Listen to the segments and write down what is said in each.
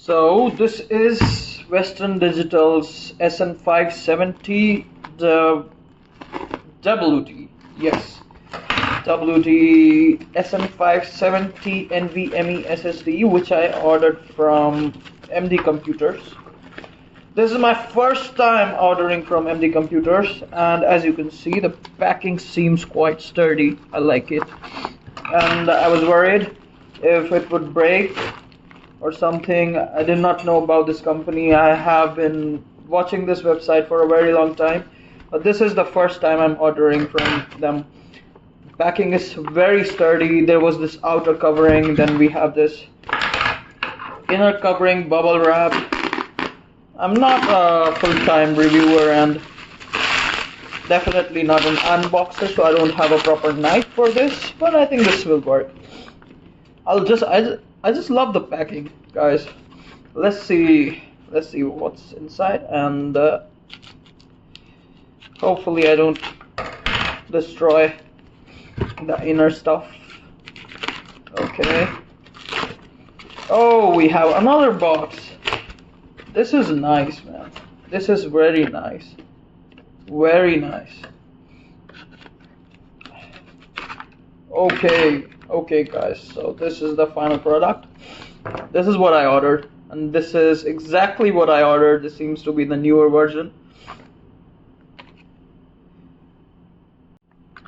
So this is Western Digital's SN570, the WT, yes, WT SN570 NVMe SSD, which I ordered from MD Computers. This is my first time ordering from MD Computers, and as you can see, the packing seems quite sturdy. I like it, and I was worried if it would break or something. I did not know about this company. I have been watching this website for a very long time, but this is the first time I'm ordering from them. Packing is very sturdy. There was this outer covering, then we have this inner covering, bubble wrap. I'm not a full-time reviewer and definitely not an unboxer, so I don't have a proper knife for this, but I think this will work. I just love the packing, guys. Let's see what's inside, and hopefully I don't destroy the inner stuff. Okay. Oh, we have another box. This is nice, man. This is very nice. Very nice. Okay, guys. So this is the final product. This is what I ordered, and this is exactly what I ordered. This seems to be the newer version.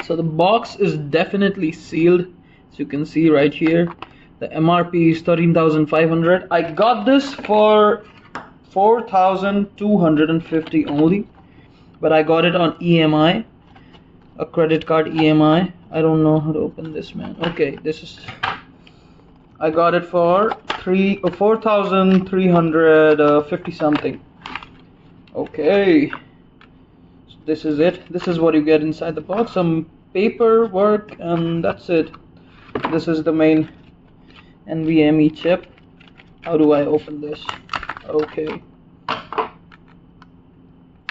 So the box is definitely sealed, as you can see right here. The MRP is 13,500. I got this for 4,250 only, but I got it on EMI, a credit card EMI. I don't know how to open this, man. Okay, I got it for 4,350 something. Okay, so this is it. This is what you get inside the box. Some paperwork, and that's it. This is the main NVMe chip. How do I open this? Okay.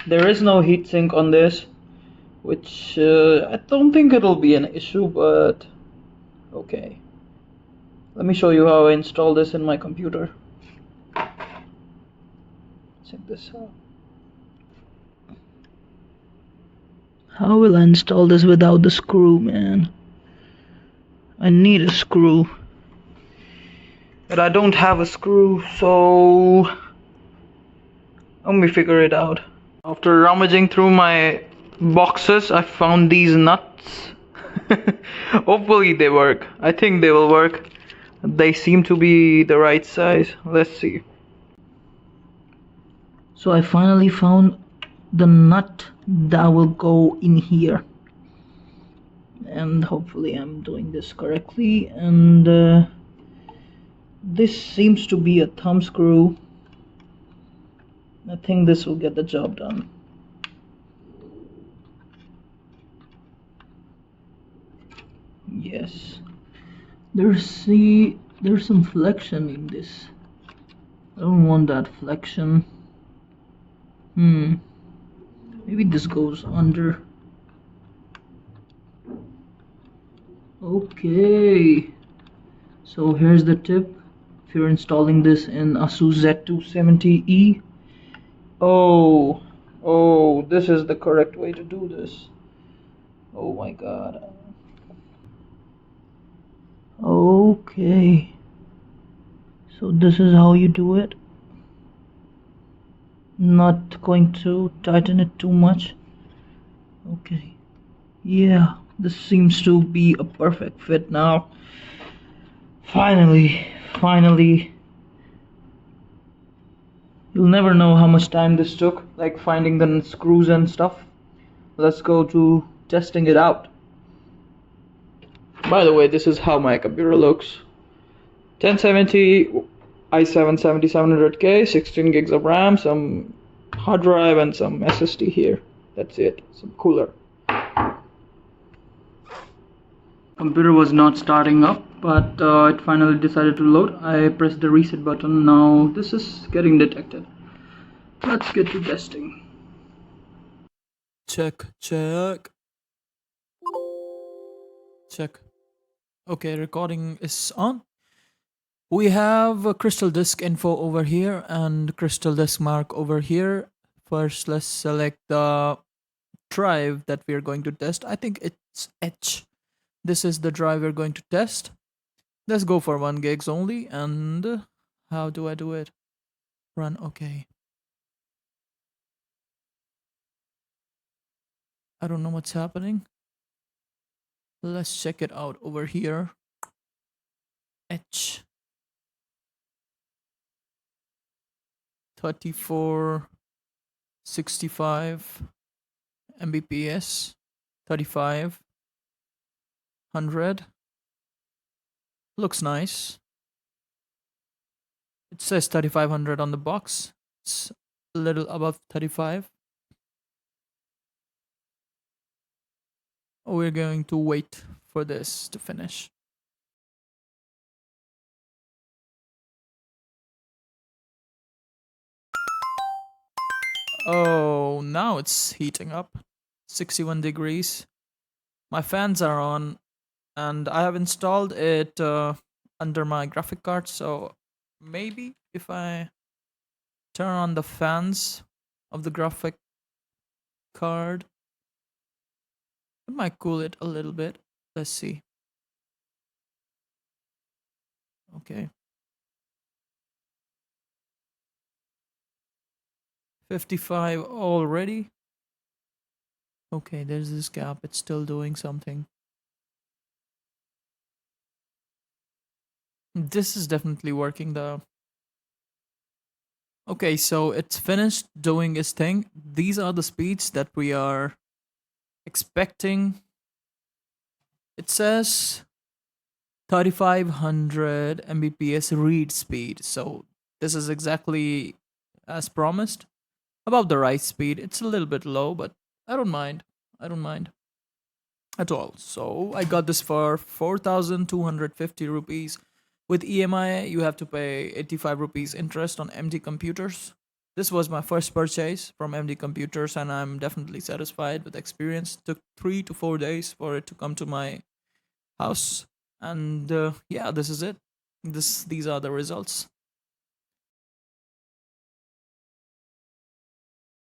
There is no heatsink on this, which I don't think it'll be an issue, but okay. Let me show you how I install this in my computer. Check this out. How will I install this without the screw, man? I need a screw, but I don't have a screw, so let me figure it out. After rummaging through my boxes, I found these nuts. Hopefully they work. I think they will work. They seem to be the right size. Let's see. So I finally found the nut that will go in here, and hopefully I'm doing this correctly. And this seems to be a thumb screw. I think this will get the job done. Yes. There's some flexion in this. I don't want that flexion. Maybe this goes under. Okay. So here's the tip. If you're installing this in ASUS Z270E. Oh, this is the correct way to do this. Oh my god. Okay. So this is how you do it. Not going to tighten it too much. Okay. Yeah, this seems to be a perfect fit now. Finally. You'll never know how much time this took, like finding the screws and stuff. Let's go to testing it out. By the way, this is how my computer looks. 1070 i7 7700K, 16 gigs of RAM, some hard drive, and some SSD here. That's it. Some cooler. Computer was not starting up, but it finally decided to load. I pressed the reset button. Now this is getting detected. Let's get to testing. Check. Okay, recording is on. We have a crystal disk info over here and crystal disk mark over here. First, let's select the drive that we are going to test. I think it's H. This is the drive we're going to test. Let's go for 1 gigs only. And how do I do it? Run. Okay. I don't know what's happening. Let's check it out over here. H 3465 Mbps 3500. Looks nice. It says 3500 on the box. It's a little above 35. We're going to wait for this to finish. Oh, now it's heating up. 61 degrees. My fans are on, and I have installed it under my graphic card, so maybe if I turn on the fans of the graphic card, it might cool it a little bit. Let's see. Okay. 55 already. Okay, there's this gap. It's still doing something. This is definitely working though. Okay, so it's finished doing its thing. These are the speeds that we are expecting. It says 3500 Mbps read speed. So this is exactly as promised. About the right speed. It's a little bit low, but I don't mind. I don't mind at all. So I got this for 4,250 rupees. With EMI, you have to pay 85 rupees interest on MD Computers. This was my first purchase from MD Computers, and I'm definitely satisfied with the experience. It took 3 to 4 days for it to come to my house, and yeah, this is it. These are the results.